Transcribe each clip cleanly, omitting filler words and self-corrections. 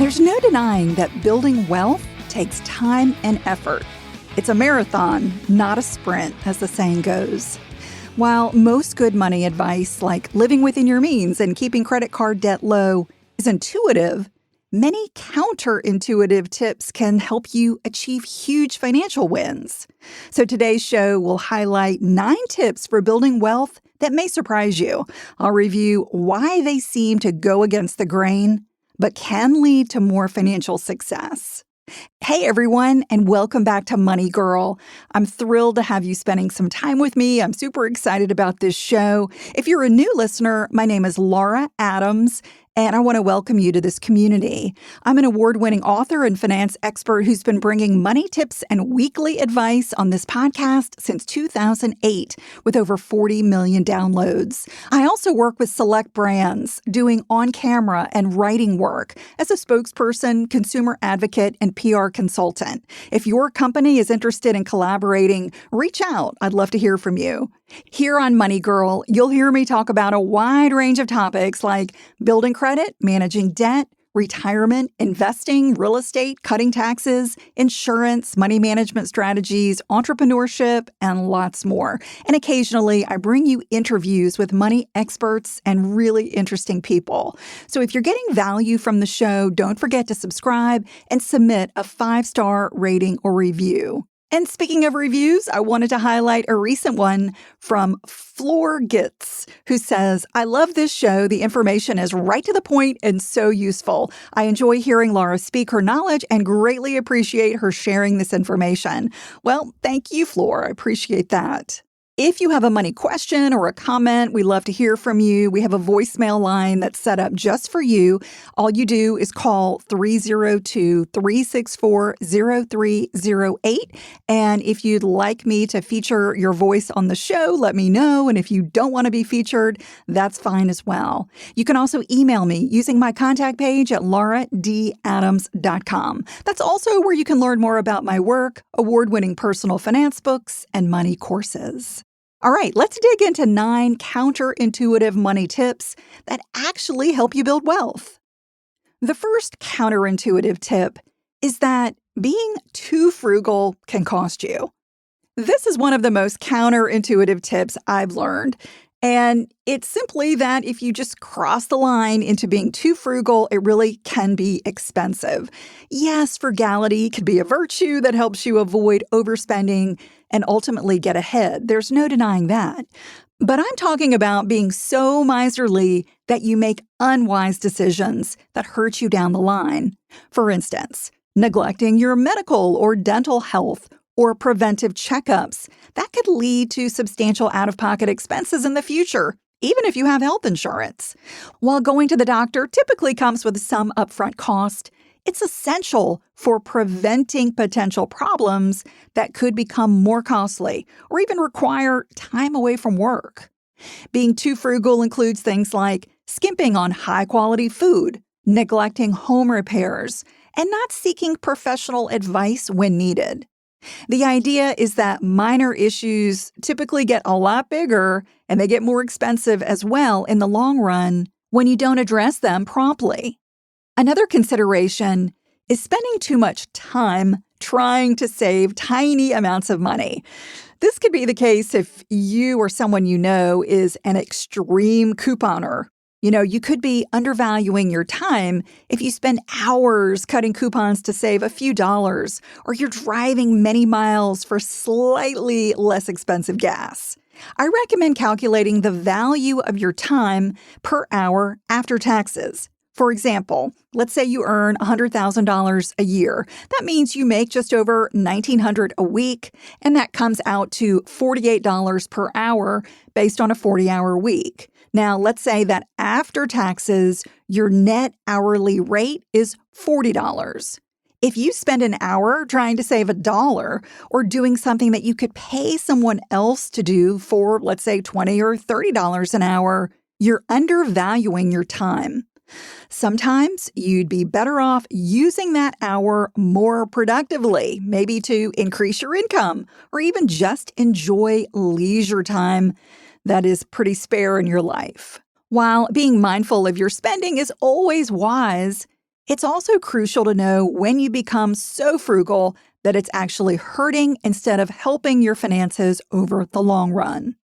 There's no denying that building wealth takes time and effort. It's a marathon, not a sprint, as the saying goes. While most good money advice, like living within your means and keeping credit card debt low, is intuitive, many counterintuitive tips can help you achieve huge financial wins. So today's show will highlight 9 tips for building wealth that may surprise you. I'll review why they seem to go against the grain, but can lead to more financial success. Hey everyone, and welcome back to Money Girl. I'm thrilled to have you spending some time with me. I'm super excited about this show. If you're a new listener, my name is Laura Adams, and I want to welcome you to this community. I'm an award-winning author and finance expert who's been bringing money tips and weekly advice on this podcast since 2008 with over 40 million downloads. I also work with select brands doing on-camera and writing work as a spokesperson, consumer advocate, and PR consultant. If your company is interested in collaborating, reach out. I'd love to hear from you. Here on Money Girl, you'll hear me talk about a wide range of topics like building credit, managing debt, retirement, investing, real estate, cutting taxes, insurance, money management strategies, entrepreneurship, and lots more. And occasionally, I bring you interviews with money experts and really interesting people. So if you're getting value from the show, don't forget to subscribe and submit a 5-star rating or review. And speaking of reviews, I wanted to highlight a recent one from Floor Gitz, who says, I love this show. The information is right to the point and so useful. I enjoy hearing Laura speak her knowledge and greatly appreciate her sharing this information. Well, thank you, Floor. I appreciate that. If you have a money question or a comment, we love to hear from you. We have a voicemail line that's set up just for you. All you do is call 302-364-0308. And if you'd like me to feature your voice on the show, let me know. And if you don't want to be featured, that's fine as well. You can also email me using my contact page at lauradadams.com. That's also where you can learn more about my work, award-winning personal finance books, and money courses. All right, let's dig into 9 counterintuitive money tips that actually help you build wealth. The first counterintuitive tip is that being too frugal can cost you. This is one of the most counterintuitive tips I've learned. And it's simply that if you just cross the line into being too frugal, it really can be expensive. Yes, frugality could be a virtue that helps you avoid overspending and ultimately get ahead. There's no denying that. But I'm talking about being so miserly that you make unwise decisions that hurt you down the line. For instance, neglecting your medical or dental health or preventive checkups. That could lead to substantial out-of-pocket expenses in the future, even if you have health insurance. While going to the doctor typically comes with some upfront cost, it's essential for preventing potential problems that could become more costly or even require time away from work. Being too frugal includes things like skimping on high-quality food, neglecting home repairs, and not seeking professional advice when needed. The idea is that minor issues typically get a lot bigger and they get more expensive as well in the long run when you don't address them promptly. Another consideration is spending too much time trying to save tiny amounts of money. This could be the case if you or someone you know is an extreme couponer. You could be undervaluing your time if you spend hours cutting coupons to save a few dollars, or you're driving many miles for slightly less expensive gas. I recommend calculating the value of your time per hour after taxes. For example, let's say you earn $100,000 a year. That means you make just over $1,900 a week, and that comes out to $48 per hour based on a 40-hour week. Now, let's say that after taxes, your net hourly rate is $40. If you spend an hour trying to save $1 or doing something that you could pay someone else to do for, let's say, $20 or $30 an hour, you're undervaluing your time. Sometimes you'd be better off using that hour more productively, maybe to increase your income or even just enjoy leisure time that is pretty spare in your life. While being mindful of your spending is always wise, It's also crucial to know when you become so frugal that it's actually hurting instead of helping your finances over the long run.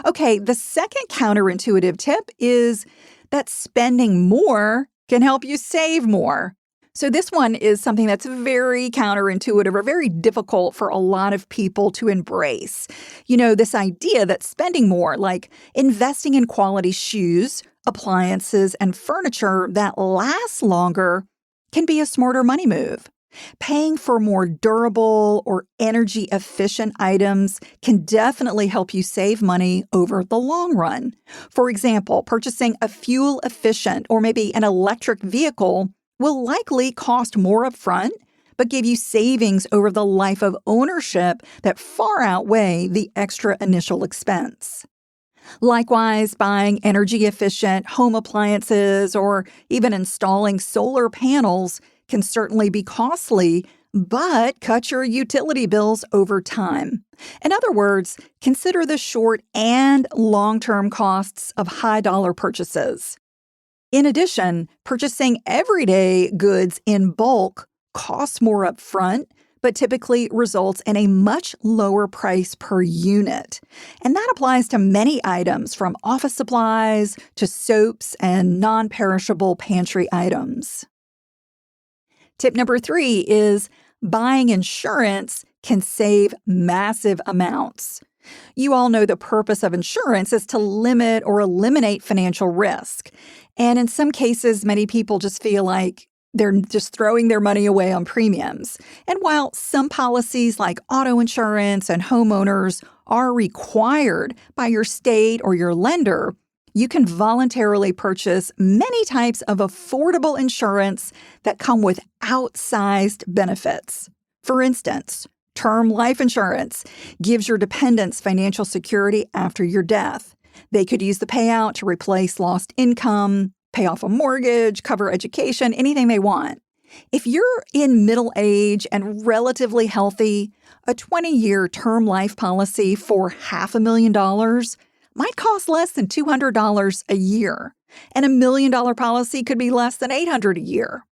Okay, the second counterintuitive tip is that spending more can help you save more. So this one is something that's very counterintuitive or very difficult for a lot of people to embrace. This idea that spending more, like investing in quality shoes, appliances, and furniture that lasts longer, can be a smarter money move. Paying for more durable or energy efficient items can definitely help you save money over the long run. For example, purchasing a fuel efficient or maybe an electric vehicle will likely cost more upfront, but give you savings over the life of ownership that far outweigh the extra initial expense. Likewise, buying energy-efficient home appliances or even installing solar panels can certainly be costly, but cut your utility bills over time. In other words, consider the short and long-term costs of high-dollar purchases. In addition, purchasing everyday goods in bulk costs more upfront, but typically results in a much lower price per unit. And that applies to many items from office supplies to soaps and non-perishable pantry items. Tip number 3 is buying insurance can save massive amounts. You all know the purpose of insurance is to limit or eliminate financial risk. And in some cases, many people just feel like they're just throwing their money away on premiums. And while some policies like auto insurance and homeowners are required by your state or your lender, you can voluntarily purchase many types of affordable insurance that come with outsized benefits. For instance, term life insurance gives your dependents financial security after your death. They could use the payout to replace lost income, pay off a mortgage, cover education, anything they want. If you're in middle age and relatively healthy, a 20-year term life policy for $500,000 might cost less than $200 a year, and $1 million policy could be less than $800 a year.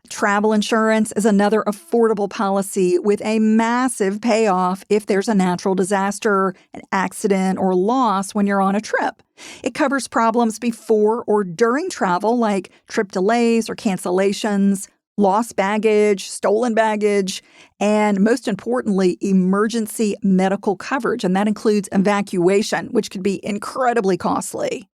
Travel insurance is another affordable policy with a massive payoff if there's a natural disaster, an accident, or loss when you're on a trip. It covers problems before or during travel, like trip delays or cancellations, lost baggage, stolen baggage, and most importantly, emergency medical coverage. And that includes evacuation, which could be incredibly costly.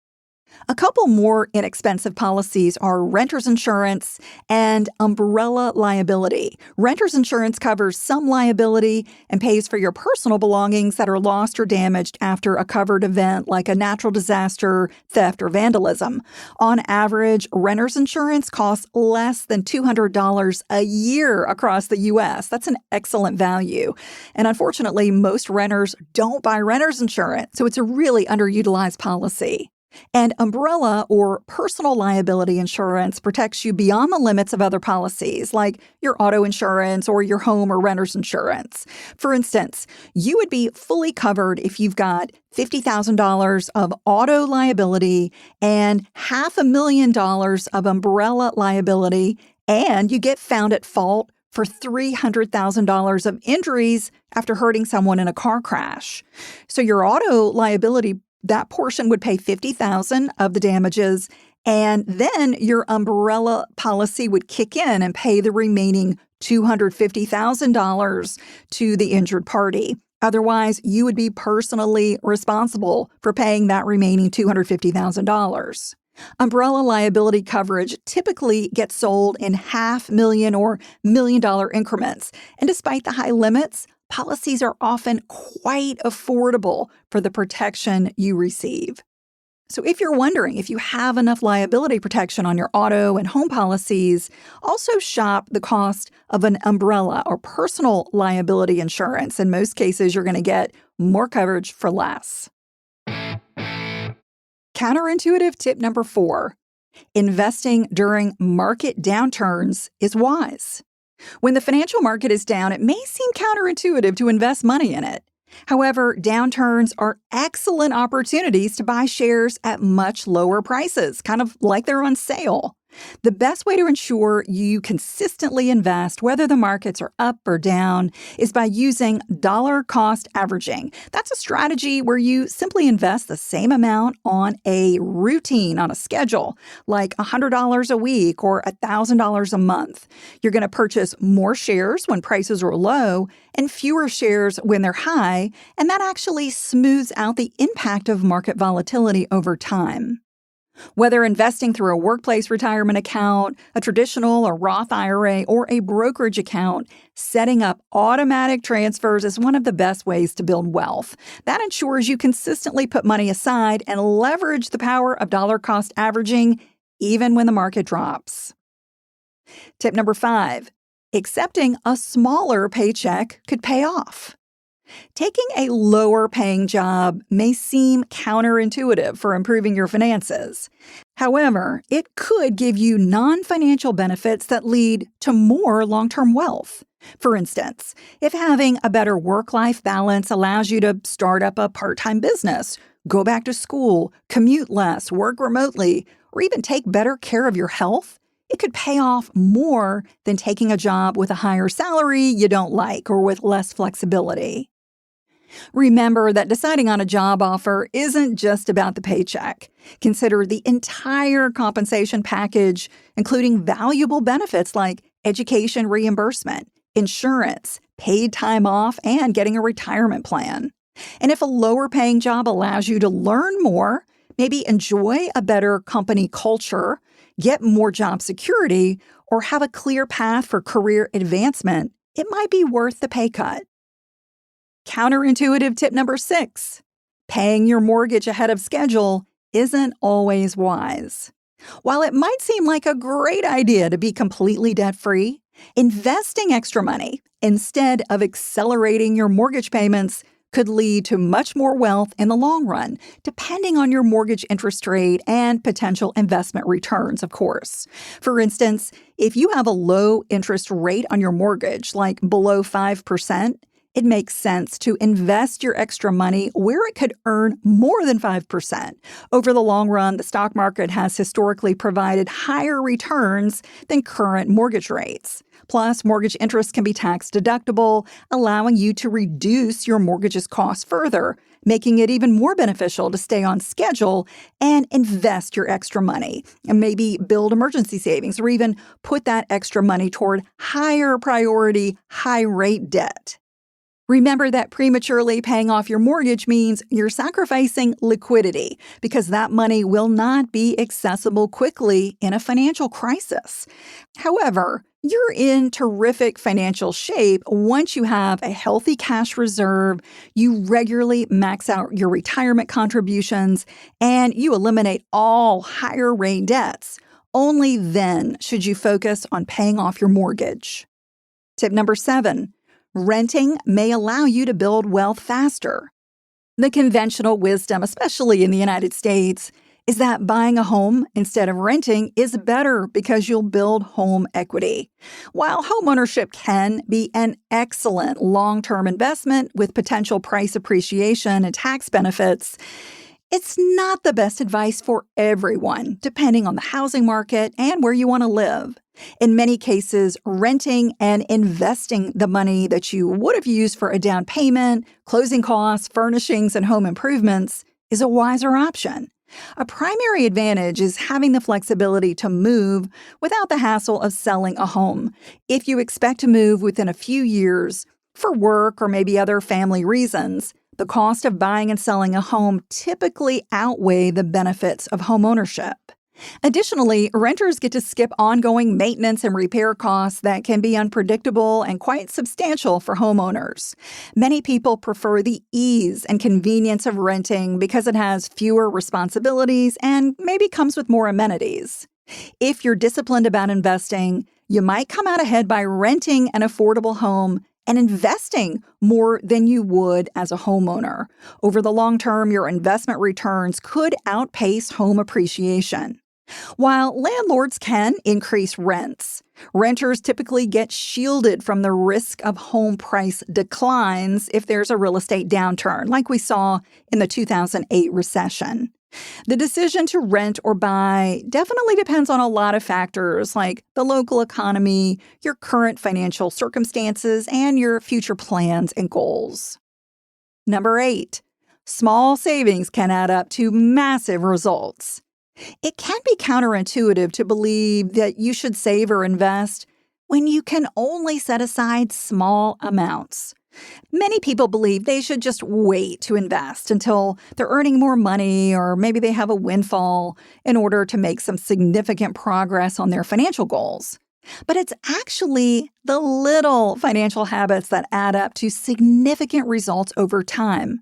A couple more inexpensive policies are renter's insurance and umbrella liability. Renter's insurance covers some liability and pays for your personal belongings that are lost or damaged after a covered event like a natural disaster, theft, or vandalism. On average, renter's insurance costs less than $200 a year across the U.S. That's an excellent value. And unfortunately, most renters don't buy renter's insurance, so it's a really underutilized policy. And umbrella or personal liability insurance protects you beyond the limits of other policies, like your auto insurance or your home or renter's insurance. For instance, you would be fully covered if you've got $50,000 of auto liability and $500,000 of umbrella liability, and you get found at fault for $300,000 of injuries after hurting someone in a car crash. So your auto liability, that portion would pay $50,000 of the damages, and then your umbrella policy would kick in and pay the remaining $250,000 to the injured party. Otherwise, you would be personally responsible for paying that remaining $250,000. Umbrella liability coverage typically gets sold in $500,000 or $1 million increments, and despite the high limits, policies are often quite affordable for the protection you receive. So if you're wondering if you have enough liability protection on your auto and home policies, also shop the cost of an umbrella or personal liability insurance. In most cases, you're going to get more coverage for less. Counterintuitive tip number 4. Investing during market downturns is wise. When the financial market is down, it may seem counterintuitive to invest money in it. However, downturns are excellent opportunities to buy shares at much lower prices, kind of like they're on sale. The best way to ensure you consistently invest, whether the markets are up or down, is by using dollar cost averaging. That's a strategy where you simply invest the same amount on a routine, on a schedule, like $100 a week or $1,000 a month. You're going to purchase more shares when prices are low and fewer shares when they're high, and that actually smooths out the impact of market volatility over time. Whether investing through a workplace retirement account, a traditional or Roth IRA, or a brokerage account, setting up automatic transfers is one of the best ways to build wealth. That ensures you consistently put money aside and leverage the power of dollar cost averaging even when the market drops. Tip number 5, accepting a smaller paycheck could pay off. Taking a lower-paying job may seem counterintuitive for improving your finances. However, it could give you non-financial benefits that lead to more long-term wealth. For instance, if having a better work-life balance allows you to start up a part-time business, go back to school, commute less, work remotely, or even take better care of your health, it could pay off more than taking a job with a higher salary you don't like or with less flexibility. Remember that deciding on a job offer isn't just about the paycheck. Consider the entire compensation package, including valuable benefits like education reimbursement, insurance, paid time off, and getting a retirement plan. And if a lower-paying job allows you to learn more, maybe enjoy a better company culture, get more job security, or have a clear path for career advancement, it might be worth the pay cut. Counterintuitive tip number 6, paying your mortgage ahead of schedule isn't always wise. While it might seem like a great idea to be completely debt-free, investing extra money instead of accelerating your mortgage payments could lead to much more wealth in the long run, depending on your mortgage interest rate and potential investment returns, of course. For instance, if you have a low interest rate on your mortgage, like below 5%, it makes sense to invest your extra money where it could earn more than 5%. Over the long run, the stock market has historically provided higher returns than current mortgage rates. Plus, mortgage interest can be tax deductible, allowing you to reduce your mortgage's costs further, making it even more beneficial to stay on schedule and invest your extra money, and maybe build emergency savings or even put that extra money toward higher priority, high-rate debt. Remember that prematurely paying off your mortgage means you're sacrificing liquidity because that money will not be accessible quickly in a financial crisis. However, you're in terrific financial shape once you have a healthy cash reserve, you regularly max out your retirement contributions, and you eliminate all higher rate debts. Only then should you focus on paying off your mortgage. Tip number 7. Renting may allow you to build wealth faster. The conventional wisdom, especially in the United States, is that buying a home instead of renting is better because you'll build home equity. While homeownership can be an excellent long-term investment with potential price appreciation and tax benefits, it's not the best advice for everyone, depending on the housing market and where you want to live. In many cases, renting and investing the money that you would have used for a down payment, closing costs, furnishings, and home improvements is a wiser option. A primary advantage is having the flexibility to move without the hassle of selling a home. If you expect to move within a few years for work or maybe other family reasons, the cost of buying and selling a home typically outweigh the benefits of homeownership. Additionally, renters get to skip ongoing maintenance and repair costs that can be unpredictable and quite substantial for homeowners. Many people prefer the ease and convenience of renting because it has fewer responsibilities and maybe comes with more amenities. If you're disciplined about investing, you might come out ahead by renting an affordable home and investing more than you would as a homeowner. Over the long term, your investment returns could outpace home appreciation. While landlords can increase rents, renters typically get shielded from the risk of home price declines if there's a real estate downturn, like we saw in the 2008 recession. The decision to rent or buy definitely depends on a lot of factors like the local economy, your current financial circumstances, and your future plans and goals. Number 8, small savings can add up to massive results. It can be counterintuitive to believe that you should save or invest when you can only set aside small amounts. Many people believe they should just wait to invest until they're earning more money or maybe they have a windfall in order to make some significant progress on their financial goals. But it's actually the little financial habits that add up to significant results over time.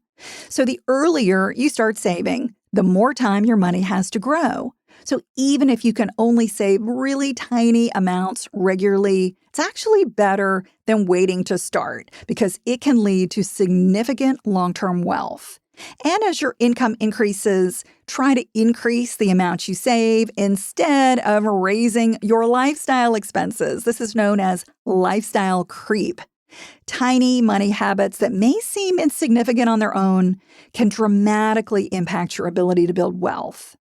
So the earlier you start saving, the more time your money has to grow. So even if you can only save really tiny amounts regularly, it's actually better than waiting to start because it can lead to significant long-term wealth. And as your income increases, try to increase the amount you save instead of raising your lifestyle expenses. This is known as lifestyle creep. Tiny money habits that may seem insignificant on their own can dramatically impact your ability to build wealth.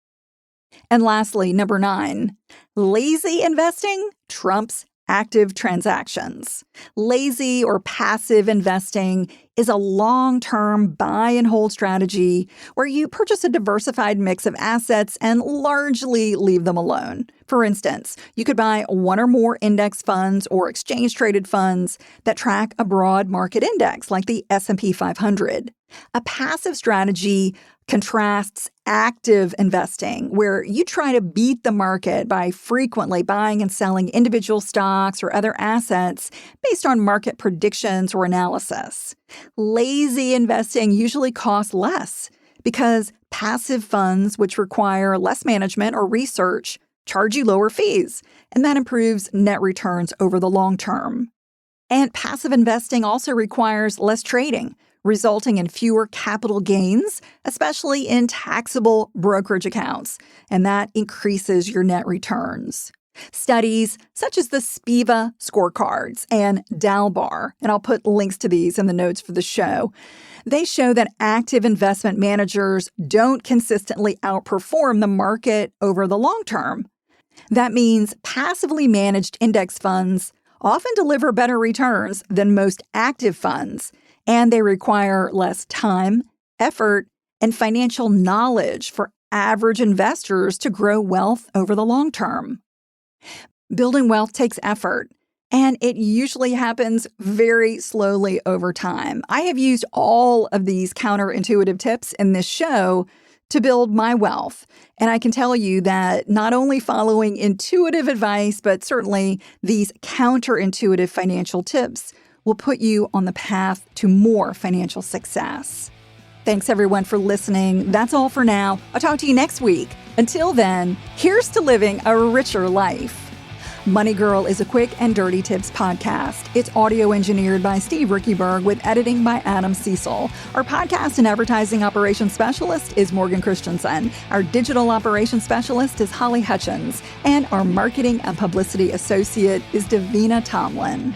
And lastly, number 9, lazy investing trumps active transactions. Lazy or passive investing is a long-term buy and hold strategy where you purchase a diversified mix of assets and largely leave them alone. For instance, you could buy one or more index funds or exchange-traded funds that track a broad market index like the S&P 500. A passive strategy contrasts active investing, where you try to beat the market by frequently buying and selling individual stocks or other assets based on market predictions or analysis. Lazy investing usually costs less because passive funds, which require less management or research, charge you lower fees, and that improves net returns over the long term. And passive investing also requires less trading, resulting in fewer capital gains, especially in taxable brokerage accounts, and that increases your net returns. Studies such as the SPIVA scorecards and Dalbar, and I'll put links to these in the notes for the show, they show that active investment managers don't consistently outperform the market over the long term. That means passively managed index funds often deliver better returns than most active funds, and they require less time, effort, and financial knowledge for average investors to grow wealth over the long term. Building wealth takes effort, and it usually happens very slowly over time. I have used all of these counterintuitive tips in this show to build my wealth. And I can tell you that not only following intuitive advice, but certainly these counterintuitive financial tips will put you on the path to more financial success. Thanks everyone for listening. That's all for now. I'll talk to you next week. Until then, here's to living a richer life. Money Girl is a quick and dirty tips podcast. It's audio engineered by Steve Rickyberg with editing by Adam Cecil. Our podcast and advertising operations specialist is Morgan Christensen. Our digital operations specialist is Holly Hutchins. And our marketing and publicity associate is Davina Tomlin.